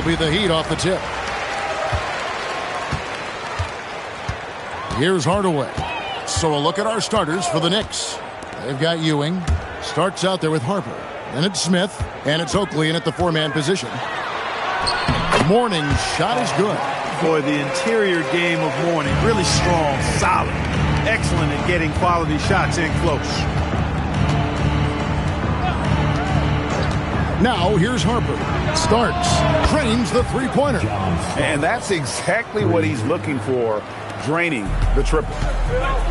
be the Heat off the tip. Here's Hardaway. So a look at our starters for the Knicks. They've got Ewing. Starts out there with Harper. Then it's Smith. And it's Oakley in at the four-man position. Mourning's shot is good. Boy, the interior game of Mourning, really strong, solid. Excellent at getting quality shots in close. Now here's Harper. Starts. Drains the three-pointer. And that's exactly what he's looking for. Draining the triple.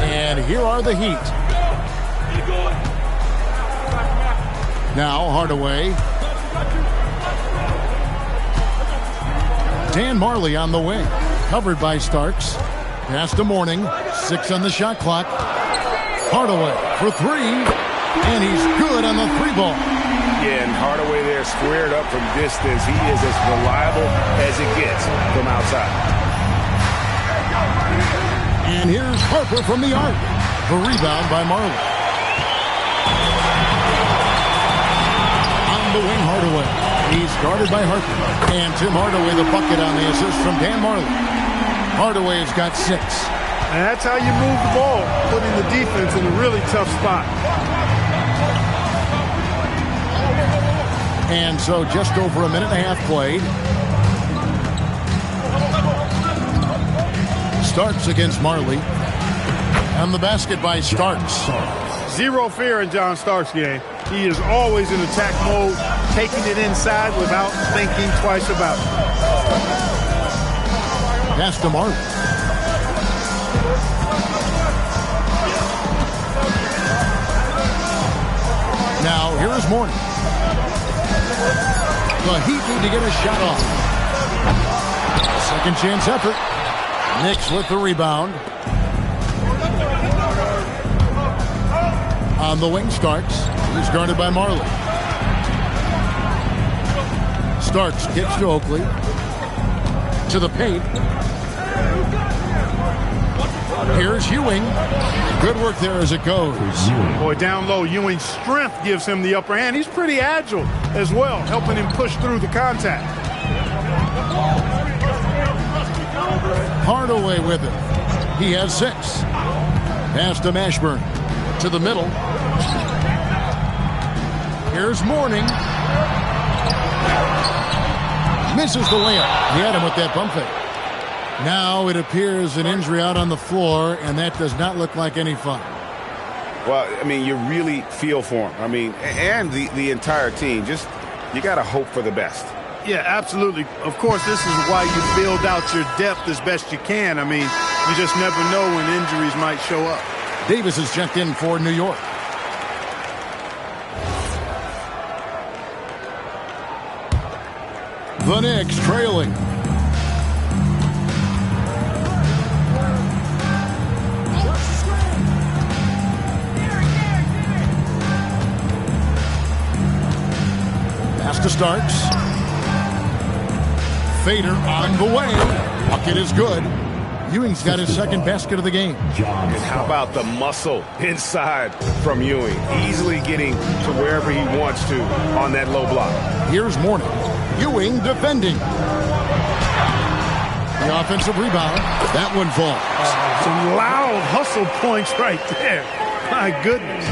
And here are the Heat. Now Hardaway. Dan Marley on the wing. Covered by Starks. Pass to Mourning. 6 on the shot clock. Hardaway for 3. And he's good on the 3-ball. Yeah, and Hardaway there squared up from distance. He is as reliable as it gets from outside. And here's Harper from the arc. The rebound by Marley. On the wing, Hardaway. He's guarded by Harper. And Tim Hardaway the bucket on the assist from Dan Marley. Hardaway's got 6. And that's how you move the ball, putting the defense in a really tough spot. And so just over a minute and a half played. Starks against Marley. And the basket by Starks. Zero fear in John Starks' game. He is always in attack mode, taking it inside without thinking twice about it. Pass to Marley. Now here is Mourning. The Heat need to get a shot off. Second chance effort. Knicks with the rebound. On the wing, Starks. He's guarded by Marley. Starks kicks to Oakley. To the paint. Here's Ewing. Good work there as it goes. Boy, down low, Ewing's strength gives him the upper hand. He's pretty agile as well, helping him push through the contact. Hardaway with it. He has 6. Pass to Mashburn. To the middle. Here's Mourning. Misses the layup. He had him with that bump fake. Now it appears an injury out on the floor, and that does not look like any fun. Well, I mean, you really feel for him. I mean, and the entire team. Just, you got to hope for the best. Yeah, absolutely. Of course, this is why you build out your depth as best you can. I mean, you just never know when injuries might show up. Davis is checked in for New York. The Knicks trailing. Pass to Starks. Fader on the way. Bucket is good. Ewing's got his second basket of the game. And how about the muscle inside from Ewing? Easily getting to wherever he wants to on that low block. Here's Mourning. Ewing defending. The offensive rebound. That one falls. Some loud hustle points right there. My goodness.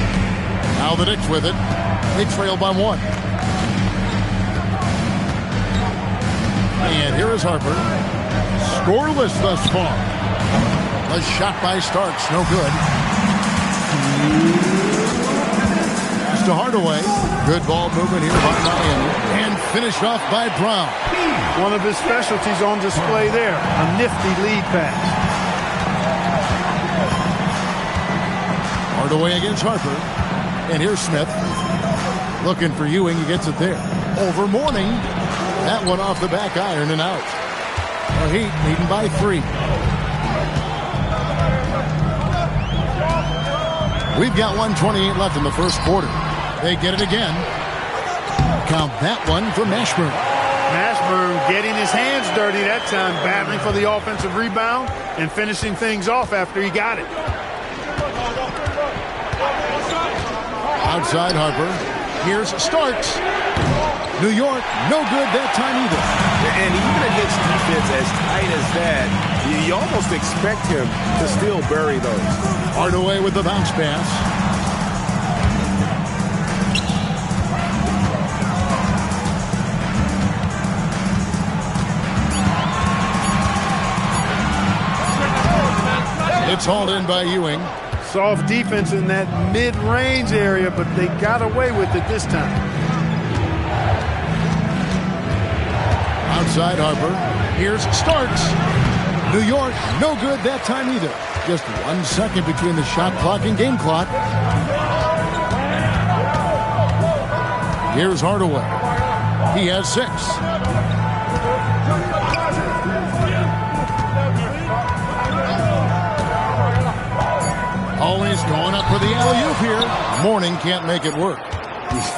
Now the Knicks with it. They trail by 1. And here is Harper. Scoreless thus far. A shot by Starks, no good. Pass to Hardaway. Good ball movement here by Miami. And finished off by Brown. One of his specialties on display there. A nifty lead pass. Hardaway against Harper. And here's Smith. Looking for Ewing. He gets it there. Over Mourning. That one off the back iron and out. The Heat leading by 3. We've got 1:28 left in the first quarter. They get it again. Count that one for Mashburn. Mashburn getting his hands dirty that time, battling for the offensive rebound and finishing things off after he got it. Outside Harper. Here's Starks. New York, no good that time either. And even against defense as tight as that, you almost expect him to still bury those. Hardaway with the bounce pass. It's hauled in by Ewing. Soft defense in that mid-range area, but they got away with it this time. Outside Harper. Here's Starks. New York, no good that time either. Just 1 second between the shot clock and game clock. Here's Hardaway. He has 6. Always going up for the alley-oop here. Mourning can't make it work.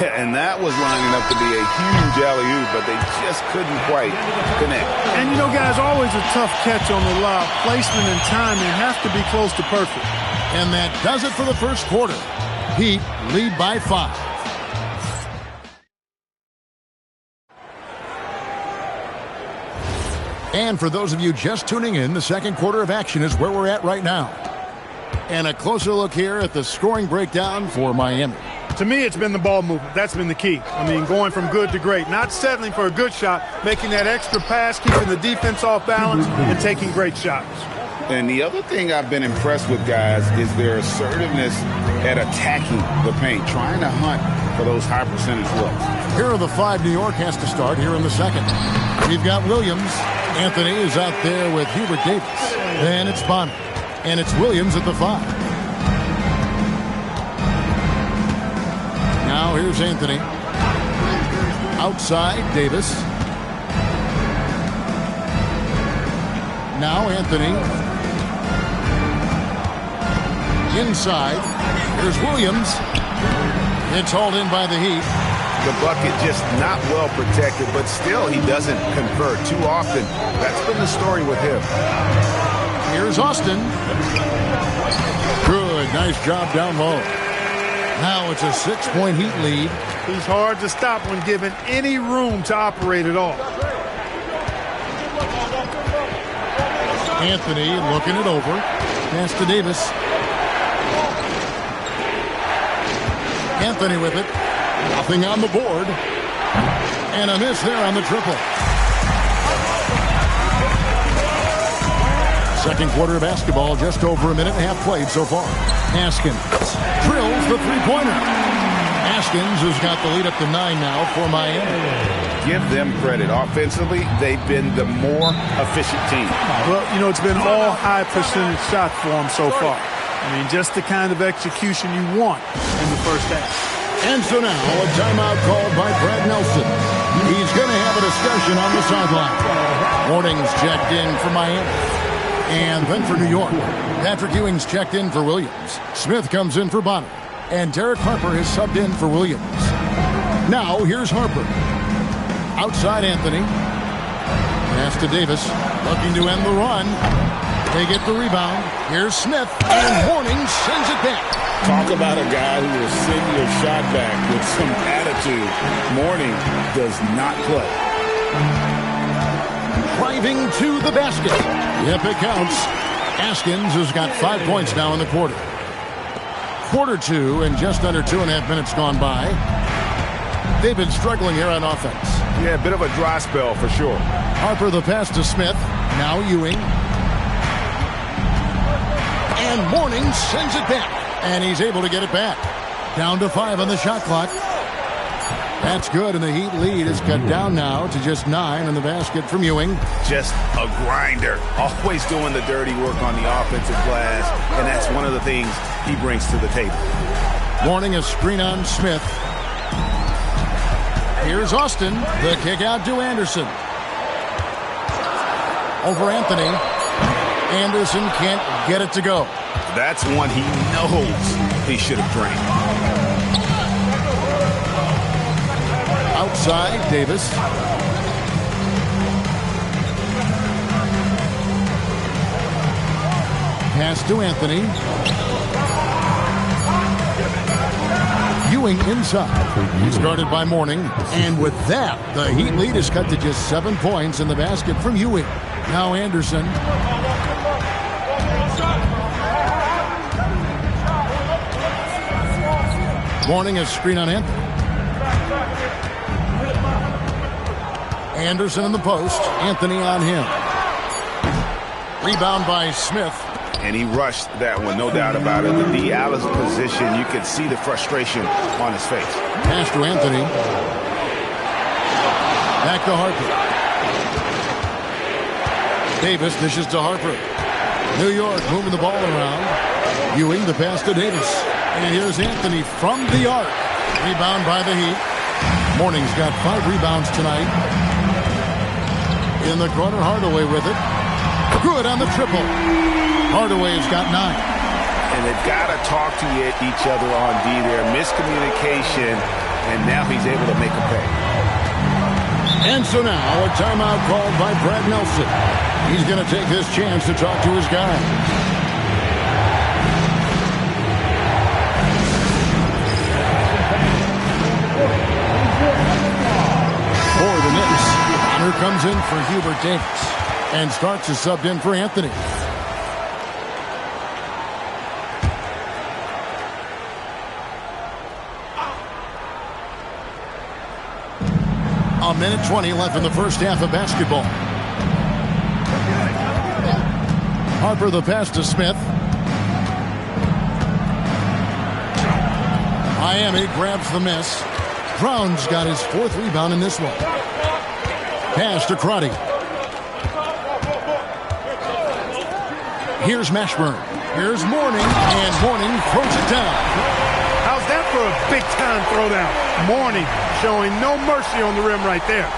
Yeah, and that was lining up to be a huge alley-oop, but they just couldn't quite connect. And, you know, guys, always a tough catch on the lob. Placement and timing have to be close to perfect. And that does it for the first quarter. Heat lead by 5. And for those of you just tuning in, the second quarter of action is where we're at right now. And a closer look here at the scoring breakdown for Miami. To me, it's been the ball movement. That's been the key. I mean, going from good to great. Not settling for a good shot, making that extra pass, keeping the defense off balance, and taking great shots. And the other thing I've been impressed with, guys, is their assertiveness at attacking the paint, trying to hunt for those high percentage looks. Here are the 5 New York has to start here in the second. We've got Williams. Anthony is out there with Hubert Davis. Then it's Bonner. And it's Williams at the 5. Now here's Anthony. Outside, Davis. Now Anthony. Inside. Here's Williams. It's hauled in by the Heat. The bucket just not well protected, but still he doesn't convert too often. That's been the story with him. Here's Austin. Good, nice job down low. Now it's a 6-point Heat lead. He's hard to stop when given any room to operate at all. Anthony looking it over. Pass to Davis. Anthony with it. Nothing on the board. And a miss there on the triple. Second quarter of basketball, just over a minute and a half played so far. Haskins drills the three-pointer. Haskins has got the lead up to 9 now for Miami. Give them credit. Offensively, they've been the more efficient team. Well, you know, it's been all high percentage shot for them so far. I mean, just the kind of execution you want in the first half. And so now, a timeout called by Brad Nelson. He's going to have a discussion on the sideline. Warnings checked in for Miami. And then for New York, Patrick Ewing's checked in for Williams. Smith comes in for Bonner. And Derek Harper has subbed in for Williams. Now, here's Harper. Outside Anthony. Pass to Davis. Looking to end the run. They get the rebound. Here's Smith. And Mourning sends it back. Talk about a guy who will send your shot back with some attitude. Mourning does not play. Driving to the basket. Yep, it counts. Haskins has got 5 points now in the quarter. Quarter 2 and just under 2.5 minutes gone by. They've been struggling here on offense. Yeah, a bit of a dry spell for sure. Harper the pass to Smith. Now Ewing. And Mourning sends it back. And he's able to get it back. Down to 5 on the shot clock. That's good, and the Heat lead is cut down now to just 9 in the basket from Ewing. Just a grinder. Always doing the dirty work on the offensive glass, and that's one of the things he brings to the table. Mourning a screen on Smith. Here's Austin. The kick out to Anderson. Over Anthony. Anderson can't get it to go. That's one he knows he should have drained. Outside, Davis. Pass to Anthony. Ewing inside. He's guarded by Mourning. And with that, the Heat lead is cut to just 7 points in the basket from Ewing. Now Anderson. Mourning a screen on Anthony. Anderson in the post. Anthony on him. Rebound by Smith. And he rushed that one, no doubt about it. The Dallas position, you could see the frustration on his face. Pass to Anthony. Back to Harper. Davis dishes to Harper. New York moving the ball around. Ewing the pass to Davis. And here's Anthony from the arc. Rebound by the Heat. Mourning's got 5 rebounds tonight. In the corner, Hardaway with it. Good on the triple. Hardaway's got 9. And they've got to talk to each other on D there. Miscommunication, and now he's able to make a pay. And so now a timeout called by Brad Nelson. He's going to take this chance to talk to his guys. For the Knicks, Honor comes in for Hubert Davis and starts to subbed in for Anthony. A minute 20 left in the first half of basketball. Harper the pass to Smith. Miami grabs the miss. Brown's got his 4th rebound in this one. Pass to Crotty. Here's Mashburn. Here's Mourning, and Mourning throws it down. How's that for a big-time throwdown? Mourning showing no mercy on the rim right there.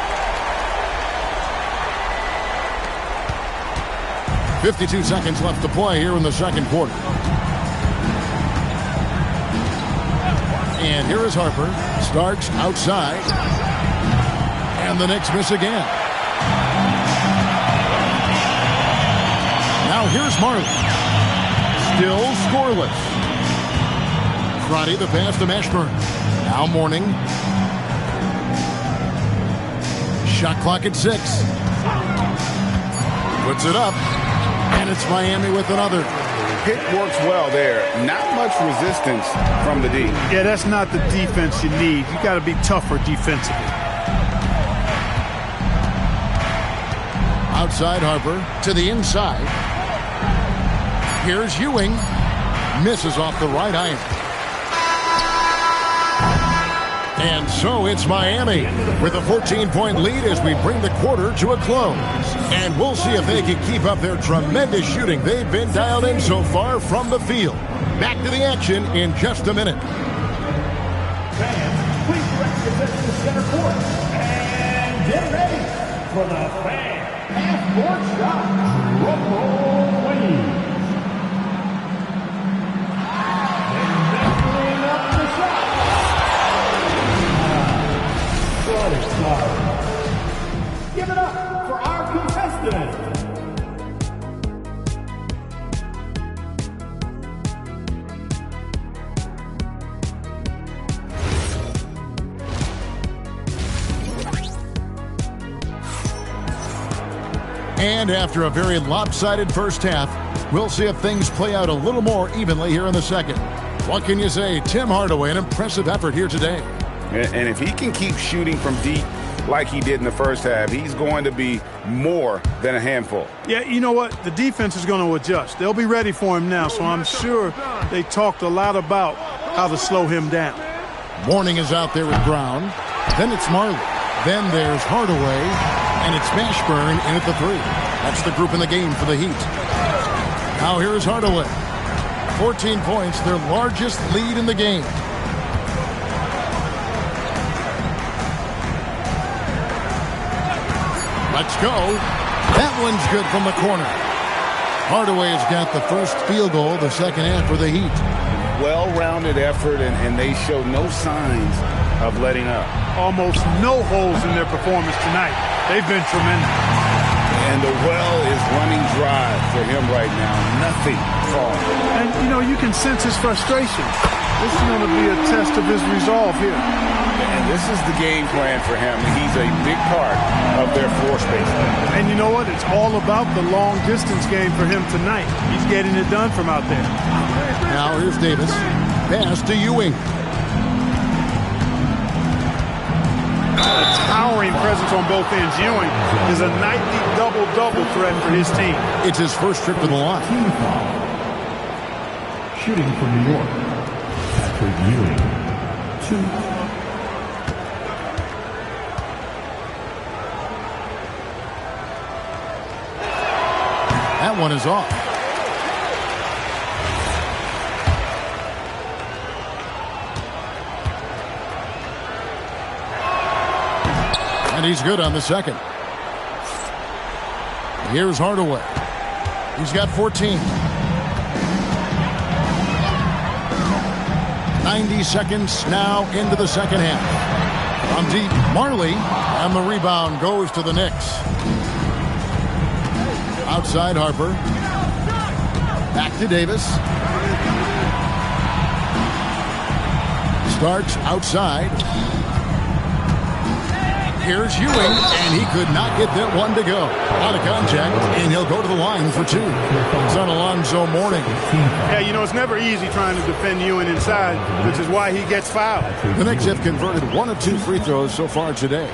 52 seconds left to play here in the second quarter. And here is Harper. Starts outside. And the Knicks miss again. Now here's Marley. Still scoreless. Crotty the pass to Mashburn. Now Mourning. Shot clock at 6. Puts it up. And it's Miami with another. Pick works well there. Not much resistance from the D. Yeah, that's not the defense you need. You got to be tougher defensively. Outside Harper to the inside. Here's Ewing. Misses off the right iron. And so it's Miami with a 14-point lead as we bring the quarter to a close. And we'll see if they can keep up their tremendous shooting they've been dialed in so far from the field. Back to the action in just a minute. Fans, please represent the center court. And get ready for the fan half-court shot. Rumble Queen. Measuring up the shot. Give it up for our contestant. And after a very lopsided first half, we'll see if things play out a little more evenly here in the second. What can you say? Tim Hardaway, an impressive effort here today. And if he can keep shooting from deep like he did in the first half, he's going to be more than a handful. Yeah, you know what? The defense is going to adjust. They'll be ready for him now, so I'm sure they talked a lot about how to slow him down. Mourning is out there with Brown. Then it's Marley. Then there's Hardaway. And it's Mashburn in at the 3. That's the group in the game for the Heat. Now here's Hardaway. 14 points, their largest lead in the game. Let's go. That one's good from the corner. Hardaway's got the first field goal of the second half for the Heat. Well-rounded effort, and they show no signs of letting up. Almost no holes in their performance tonight. They've been tremendous. And the well is running dry for him right now. Nothing falling. And, you know, you can sense his frustration. This is going to be a test of his resolve here. And this is the game plan for him. He's a big part of their floor space. And you know what? It's all about the long distance game for him tonight. He's getting it done from out there. Now here's Davis. Pass to Ewing. A towering presence on both ends. Ewing is a nightly double-double threat for his team. It's his first trip to the line. Team foul. Shooting for New York. Patrick Ewing. 2. That one is off. And he's good on the second. Here's Hardaway. He's got 14. 90 seconds now into the second half. From deep, Marley, and the rebound goes to the Knicks. Outside Harper. Back to Davis. Starts outside. Here's Ewing, and he could not get that one to go. Out of contact, and he'll go to the line for 2. It's on Alonzo Mourning. Yeah, you know, it's never easy trying to defend Ewing inside, which is why he gets fouled. The Knicks have converted 1 of 2 free throws so far today.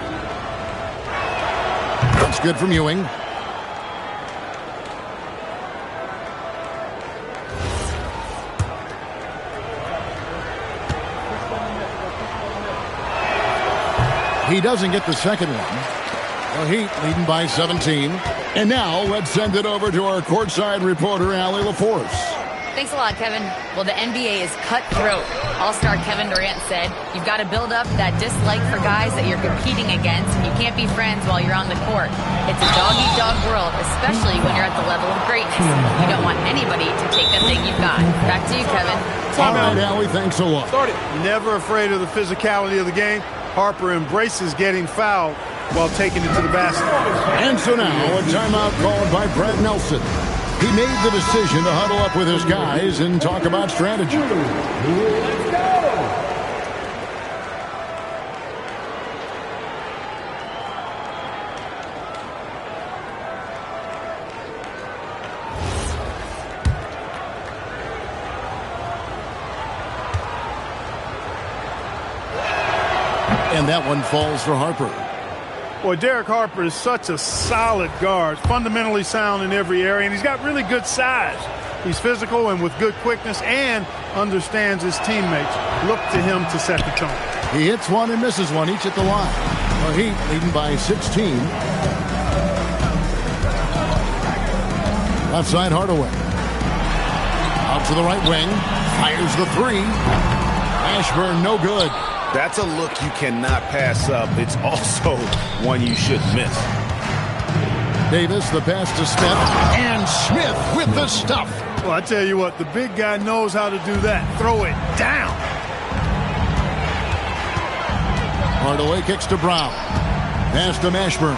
That's good from Ewing. He doesn't get the second one. The Heat leading by 17. And now let's send it over to our courtside reporter, Allie LaForce. Thanks a lot, Kevin. Well, the NBA is cutthroat. All-star Kevin Durant said, you've got to build up that dislike for guys that you're competing against, and you can't be friends while you're on the court. It's a dog-eat-dog world, especially when you're at the level of greatness. You don't want anybody to take the thing you've got. Back to you, Kevin. All right, Allie, thanks a lot. Never afraid of the physicality of the game. Harper embraces getting fouled while taking it to the basket. And so now a timeout called by Brad Nelson. He made the decision to huddle up with his guys and talk about strategy. Let's go! And that one falls for Harper. Boy, Derek Harper is such a solid guard, fundamentally sound in every area, and he's got really good size. He's physical and with good quickness and understands his teammates. Look to him to set the tone. He hits one and misses one, each at the line. The Heat leading by 16. Left side Hardaway. Out to the right wing. Fires the 3. Ashburn no good. That's a look you cannot pass up. It's also one you should miss. Davis, the pass to Smith. And Smith with the stuff. Well, I tell you what, the big guy knows how to do that. Throw it down. Hardaway kicks to Brown. Pass to Mashburn.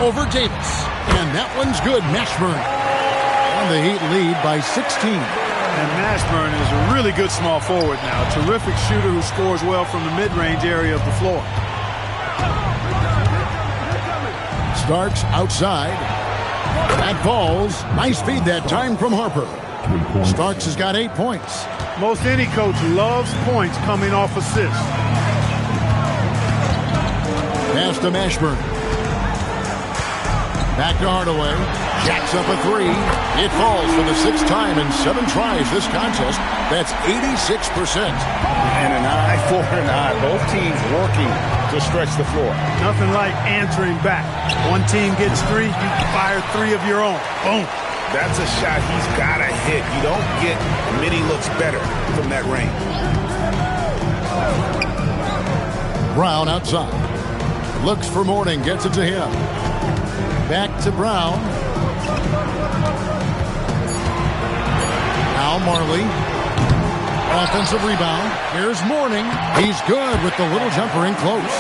Over Davis. And that one's good. Mashburn. And the Heat lead by 16. And Mashburn is a really good small forward now. A terrific shooter who scores well from the mid-range area of the floor. Starts outside. That falls. Nice feed that time from Harper. Starks has got 8 points. Most any coach loves points coming off assists. Pass to Mashburn. Back to Hardaway. Jacks up a 3. It falls for the 6th time in 7 tries this contest. That's 86%. And an eye for an eye. Both teams working to stretch the floor. Nothing like answering back. One team gets 3, you fire 3 of your own. Boom. That's a shot he's got to hit. You don't get many looks better from that range. Brown outside. Looks for Mourning. Gets it to him. Back to Brown. Now Marley. Offensive rebound. Here's Mourning. He's good with the little jumper in close.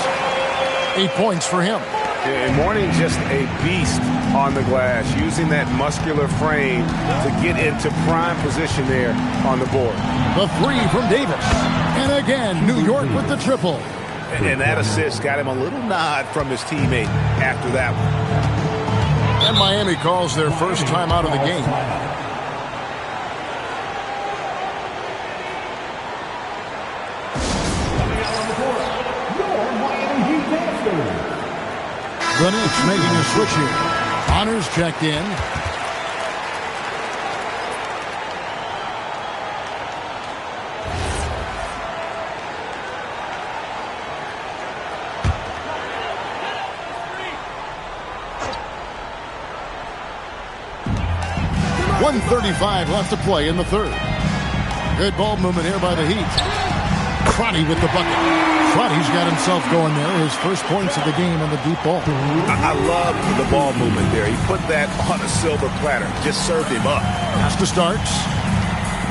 8 points for him. And Mourning just a beast on the glass, using that muscular frame to get into prime position there on the board. The three from Davis. And again, New York with the triple. And that assist got him a little nod from his teammate after that one. And Miami calls their first time out of the game. The Knicks making a switch here. Honors checked in. .135 left to play in the third. Good ball movement here by the Heat. Crotty with the bucket. Crotty's got himself going there. His first points of the game on the deep ball. I love the ball movement there. He put that on a silver platter. Just served him up. Costa starts.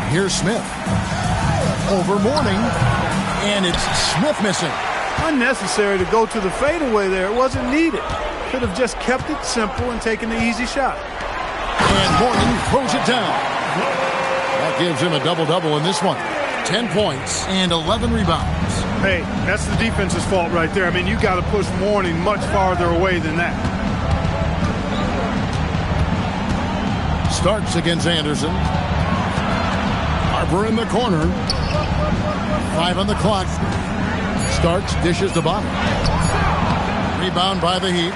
Here's Smith. Over Mourning. And it's Smith missing. Unnecessary to go to the fadeaway there. It wasn't needed. Could have just kept it simple and taken the easy shot. And Mourning throws it down. That gives him a double-double in this one. 10 points and 11 rebounds. Hey, that's the defense's fault right there. I mean, you got to push Mourning much farther away than that. Starks against Anderson. Harper in the corner. 5 on the clock. Starks dishes the bottom. Rebound by the Heat.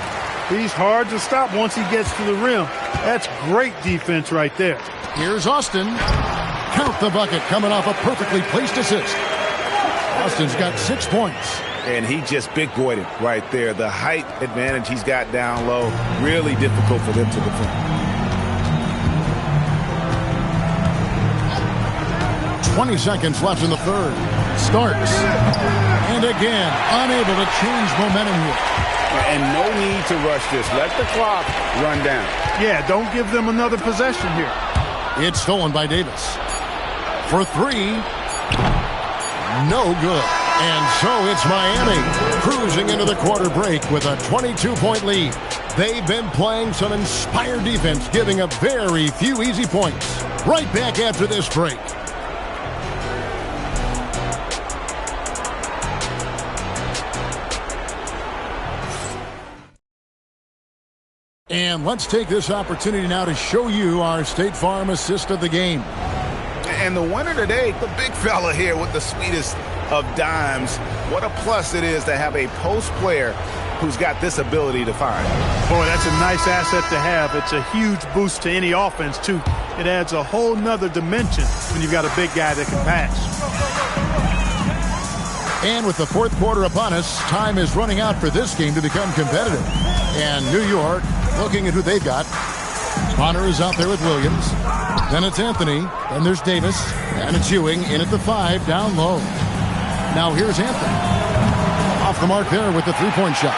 He's hard to stop once he gets to the rim. That's great defense right there. Here's Austin. Count the bucket coming off a perfectly placed assist. Austin's got 6 points. And he just big-boyed it right there. The height advantage he's got down low, really difficult for them to defend. 20 seconds left in the third. Starks. And again, unable to change momentum here. And no need to rush this. Let the clock run down. Yeah, don't give them another possession here. It's stolen by Davis. For three. No good. And so it's Miami cruising into the quarter break with a 22-point lead. They've been playing some inspired defense, giving up very few easy points. Right back after this break. And let's take this opportunity now to show you our State Farm assist of the game. And the winner today, the big fella here with the sweetest of dimes. What a plus it is to have a post player who's got this ability to find. Boy, that's a nice asset to have. It's a huge boost to any offense, too. It adds a whole nother dimension when you've got a big guy that can pass. And with the fourth quarter upon us, time is running out for this game to become competitive. And New York looking at who they've got. Bonner is out there with Williams. Then it's Anthony. Then there's Davis. And it's Ewing in at the 5 down low. Now here's Anthony. Off the mark there with the three-point shot.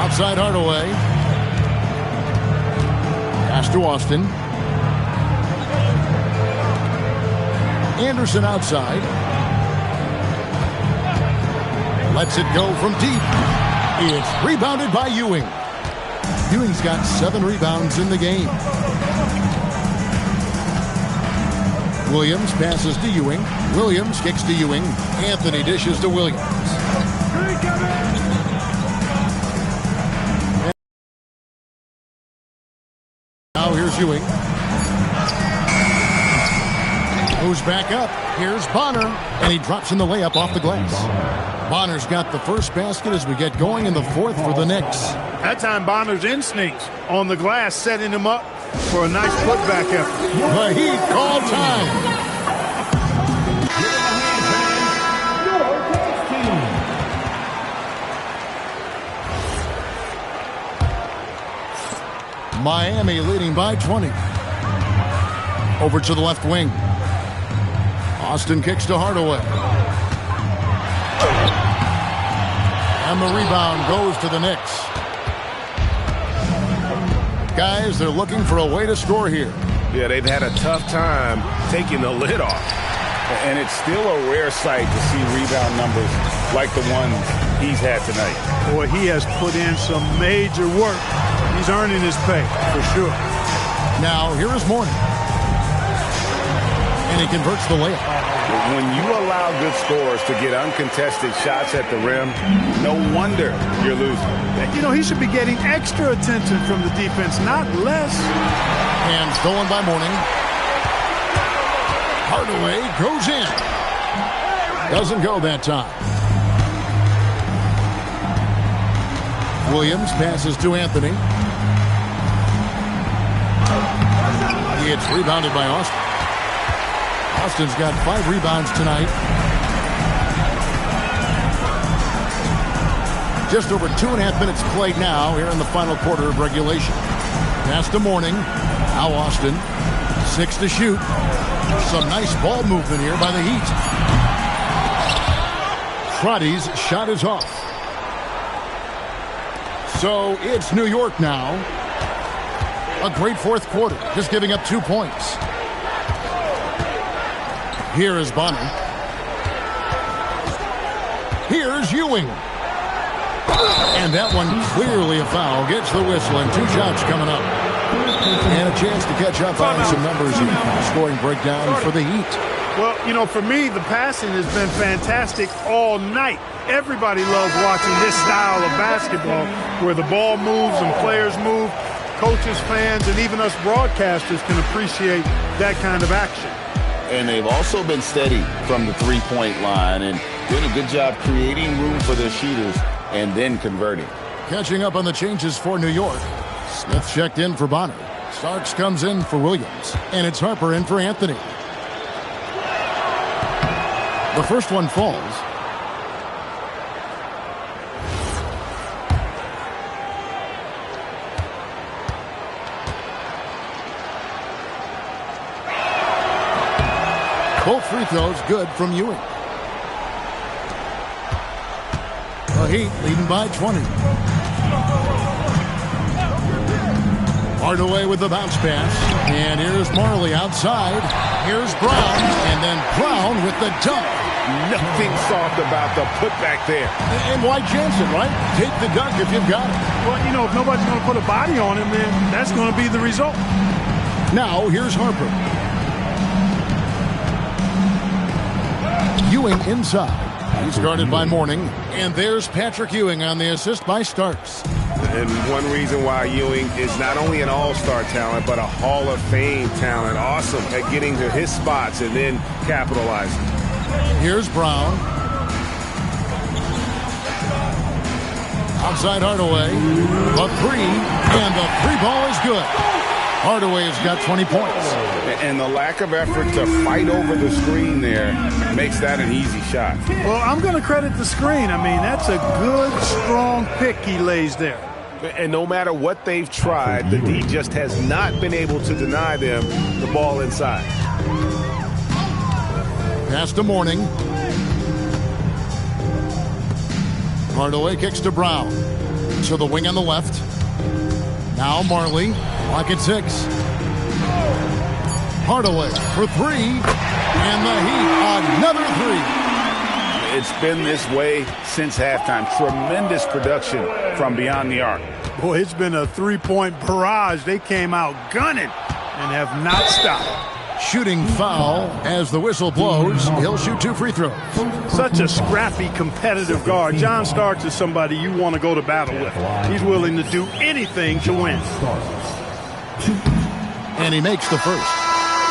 Outside Hardaway. Pass to Austin. Anderson outside. Lets it go from deep. It's rebounded by Ewing. Ewing's got 7 rebounds in the game. Williams passes to Ewing. Williams kicks to Ewing. Anthony dishes to Williams. Now here's Ewing. Moves back up. Here's Bonner. And he drops in the layup off the glass. Bonner's got the first basket as we get going in the fourth for the Knicks. That time Bonner's instincts on the glass, setting him up for a nice putback effort. The Heat call time. Miami leading by 20. Over to the left wing. Austin kicks to Hardaway. And the rebound goes to the Knicks. Guys, they're looking for a way to score here. Yeah, they've had a tough time taking the lid off. And it's still a rare sight to see rebound numbers like the ones he's had tonight. Boy, he has put in some major work. He's earning his pay, for sure. Now, here is Mourning. And he converts the layup. When you allow good scorers to get uncontested shots at the rim, no wonder you're losing. You know, he should be getting extra attention from the defense, not less. And stolen by Mourning. Hardaway goes in. Doesn't go that time. Williams passes to Anthony. It's rebounded by Austin. Austin's got 5 rebounds tonight. Just over 2.5 minutes played now here in the final quarter of regulation. Pass to Mourning. Now Austin. 6 to shoot. Some nice ball movement here by the Heat. Trotty's shot is off. So it's New York now. A great fourth quarter, just giving up 2 points. Here is Bonner. Here's Ewing. And that one clearly a foul. Gets the whistle and 2 shots coming up. And a chance to catch up on some numbers and scoring breakdown for the Heat. Well, you know, for me, the passing has been fantastic all night. Everybody loves watching this style of basketball where the ball moves and players move. Coaches, fans, and even us broadcasters can appreciate that kind of action. And they've also been steady from the three-point line and doing a good job creating room for their shooters and then converting. Catching up on the changes for New York. Smith checked in for Bonner. Starks comes in for Williams. And it's Harper in for Anthony. The first one falls. Both free throws good from Ewing. The Heat leading by 20. Hardaway with the bounce pass. And here's Marley outside. Here's Brown. And then Brown with the dunk. Nothing soft about the putback there. And why chance it, right? Take the dunk if you've got it. Well, you know, if nobody's going to put a body on him, then that's going to be the result. Now, here's Harper. Ewing inside. He's guarded by Mourning. And there's Patrick Ewing on the assist by Starks. And one reason why Ewing is not only an all-star talent, but a Hall of Fame talent. Awesome at getting to his spots and then capitalizing. Here's Brown. Outside Hardaway. The 3. And the 3 ball is good. Hardaway has got 20 points. And the lack of effort to fight over the screen there makes that an easy shot. Well, I'm going to credit the screen. I mean, that's a good, strong pick he lays there. And no matter what they've tried, the D just has not been able to deny them the ball inside. Pass to Mourning. Hardaway kicks to Brown. To the wing on the left. Now Marley. Clock at 6. Hardaway for 3. And the Heat, another 3. It's been this way since halftime. Tremendous production from beyond the arc. Boy, it's been a 3-point barrage. They came out gunning and have not stopped. Shooting foul as the whistle blows. He'll shoot 2 free throws. Such a scrappy, competitive guard. John Starks is somebody you want to go to battle with. He's willing to do anything to win. And he makes the first.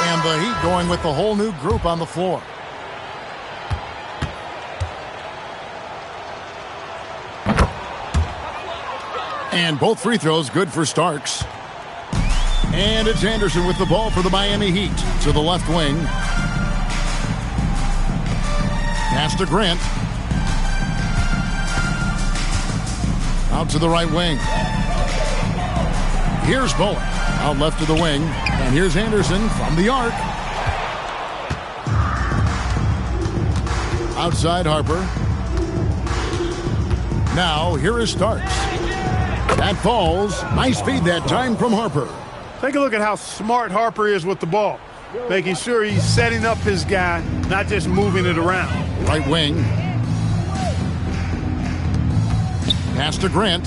And the Heat going with the whole new group on the floor. And both free throws good for Starks. And it's Anderson with the ball for the Miami Heat. To the left wing. Pass to Grant. Out to the right wing. Here's Bowen. Out left to the wing. And here's Anderson from the arc. Outside Harper. Now here is Starks. That falls. Nice feed that time from Harper. Take a look at how smart Harper is with the ball. Making sure he's setting up his guy, not just moving it around. Right wing. Pass to Grant.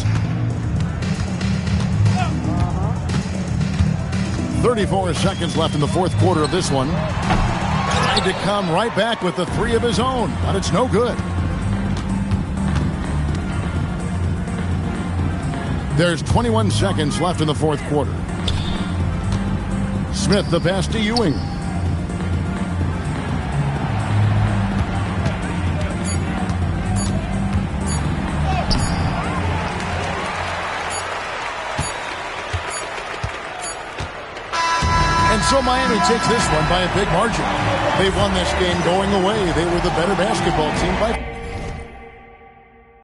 34 seconds left in the fourth quarter of this one. Tried to come right back with the three of his own, but it's no good. There's 21 seconds left in the fourth quarter. Smith the pass to Ewing. And so Miami takes this one by a big margin. They won this game going away. They were the better basketball team by